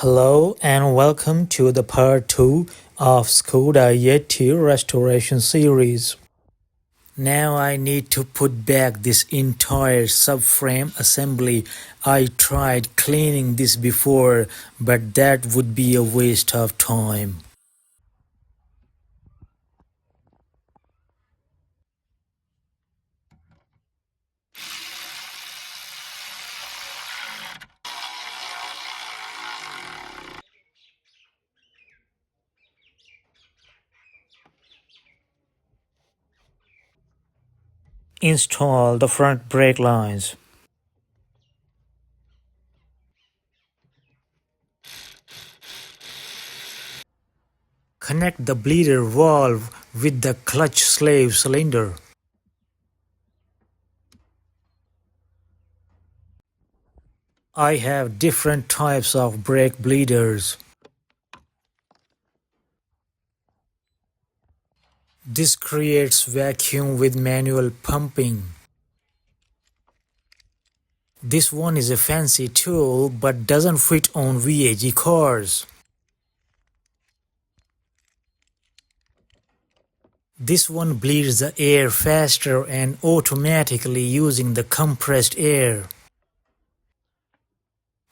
Hello and welcome to the part 2 of Skoda Yeti restoration series. Now I need to put back this entire subframe assembly. I tried cleaning this before, but that would be a waste of time. Install the front brake lines. Connect the bleeder valve with the clutch slave cylinder. I have different types of brake bleeders. This creates vacuum with manual pumping. This one is a fancy tool but doesn't fit on VAG cars. This one bleeds the air faster and automatically using the compressed air.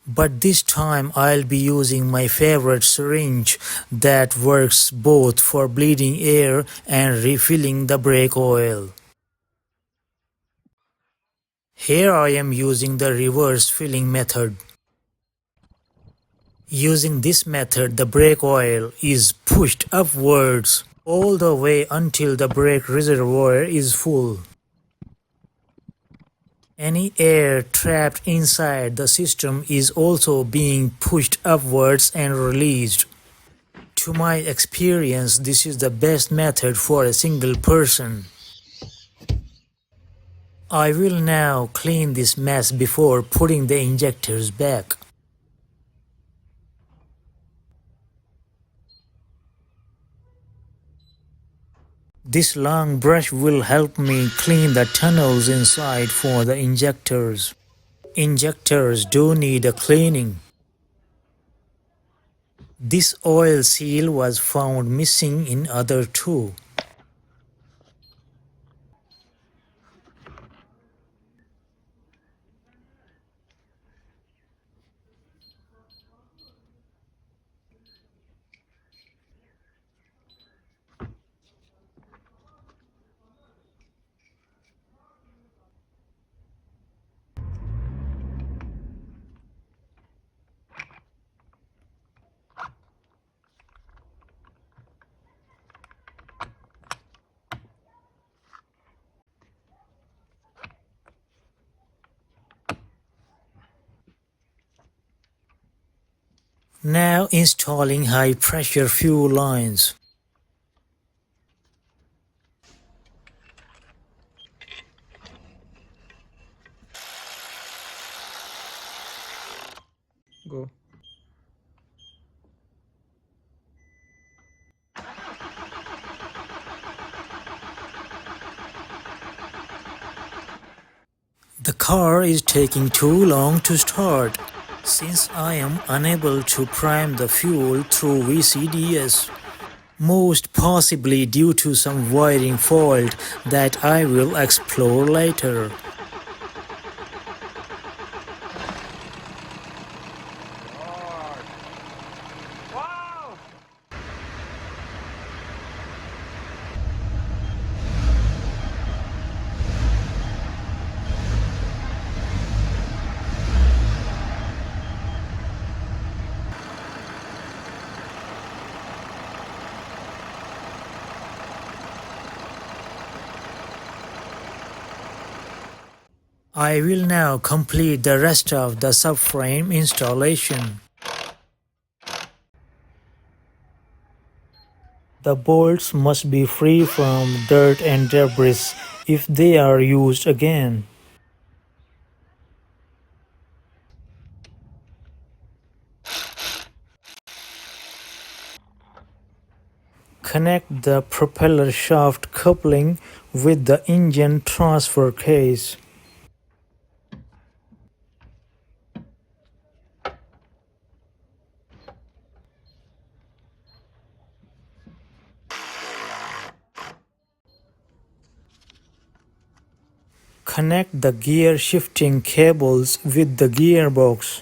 But this time I'll be using my favorite syringe that works both for bleeding air and refilling the brake oil. Here I am using the reverse filling method. Using this method, the brake oil is pushed upwards all the way until the brake reservoir is full. Any air trapped inside the system is also being pushed upwards and released. To my experience, this is the best method for a single person. I will now clean this mess before putting the injectors back. This long brush will help me clean the tunnels inside for the injectors. Injectors do need a cleaning. This oil seal was found missing in other two. Now installing high pressure fuel lines. Go. The car is taking too long to start since I am unable to prime the fuel through VCDS. Most possibly due to some wiring fault that I will explore later. Wow! I will now complete the rest of the subframe installation. The bolts must be free from dirt and debris if they are used again. Connect the propeller shaft coupling with the engine transfer case. connect the gear shifting cables with the gearbox.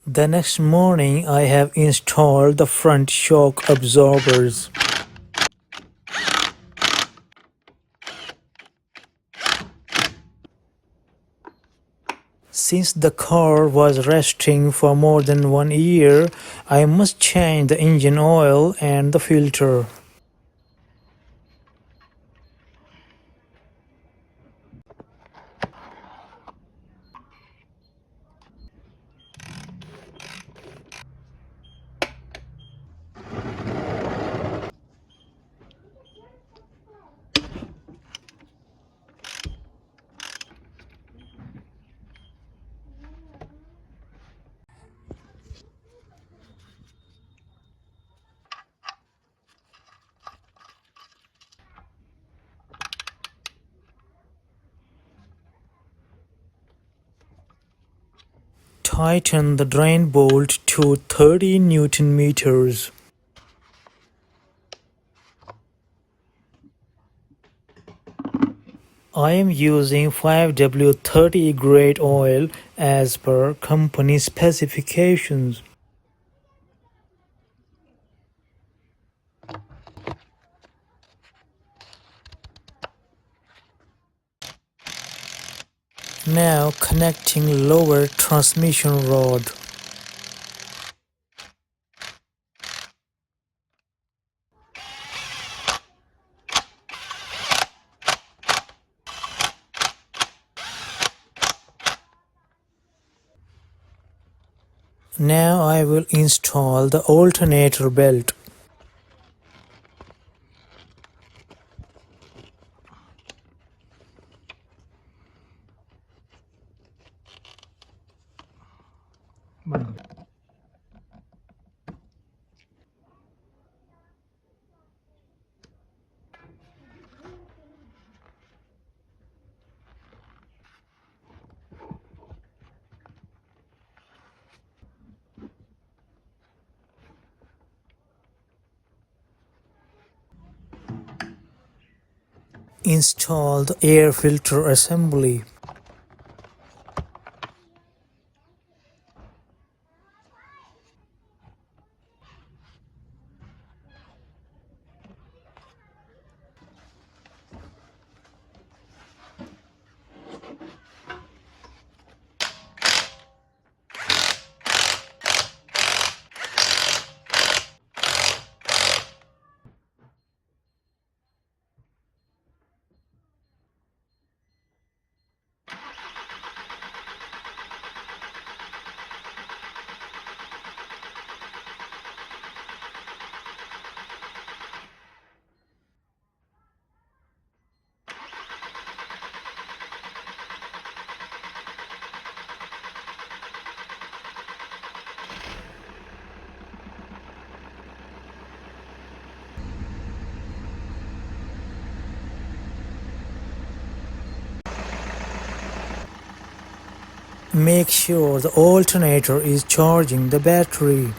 The next morning I have installed the front shock absorbers. Since the car was resting for more than 1 year, I must change the engine oil and the filter. Tighten the drain bolt to 30 Newton meters. I am using 5W30 grade oil as per company specifications. Now connecting lower transmission rod. Now I will install the alternator belt. Install the air filter assembly. Make sure the alternator is charging the battery.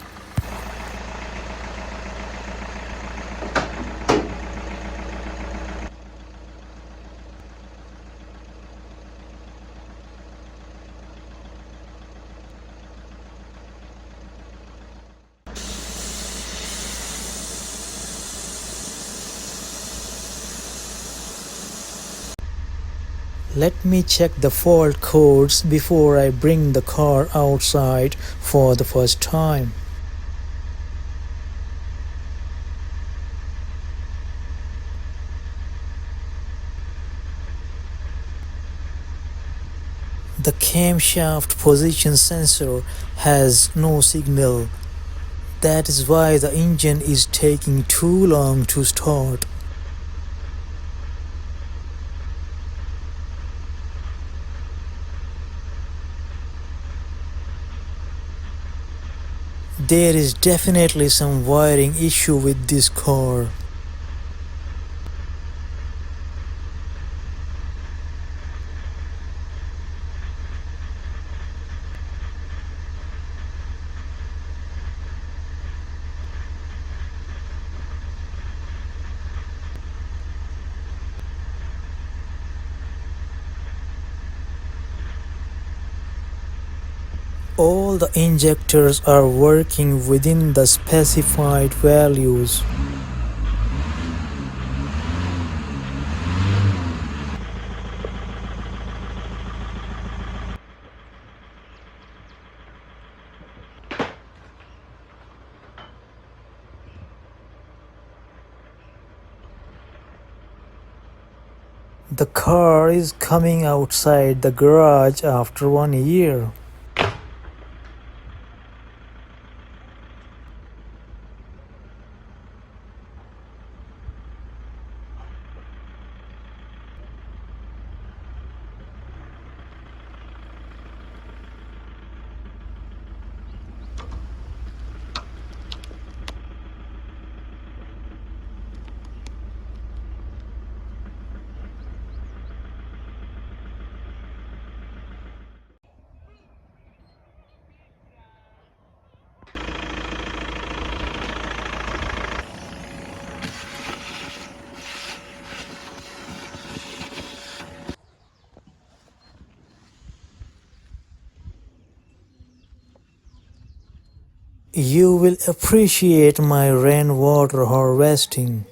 Let me check the fault codes before I bring the car outside for the first time. The camshaft position sensor has no signal. That is why the engine is taking too long to start. There is definitely some wiring issue with this car. All the injectors are working within the specified values. The car is coming outside the garage after 1 year. You will appreciate my rainwater harvesting.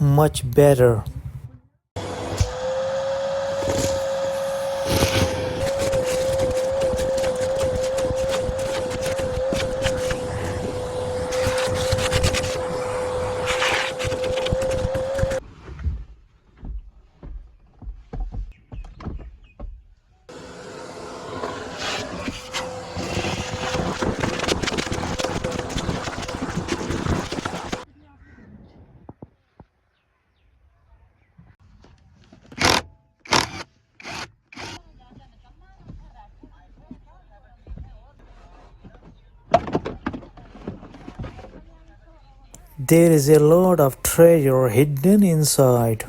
Much better. There is a lot of treasure hidden inside.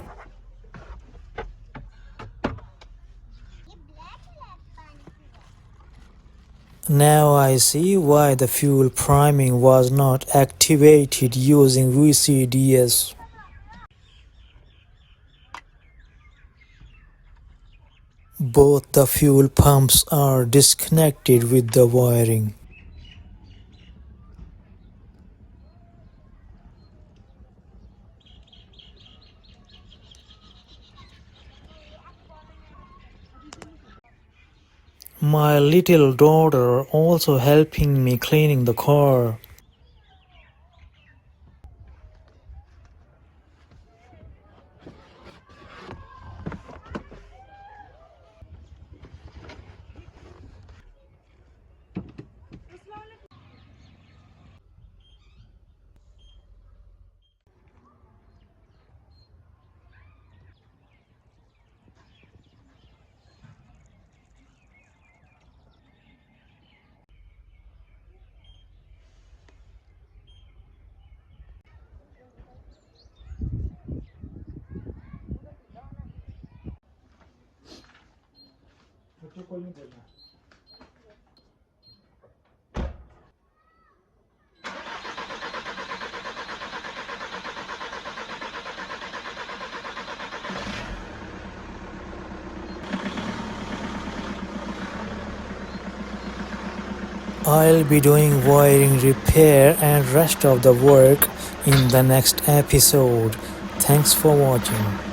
Now I see why the fuel priming was not activated using VCDS. Both the fuel pumps are disconnected with the wiring. My little daughter also helping me cleaning the car. I'll be doing wiring repair and rest of the work in the next episode. Thanks for watching.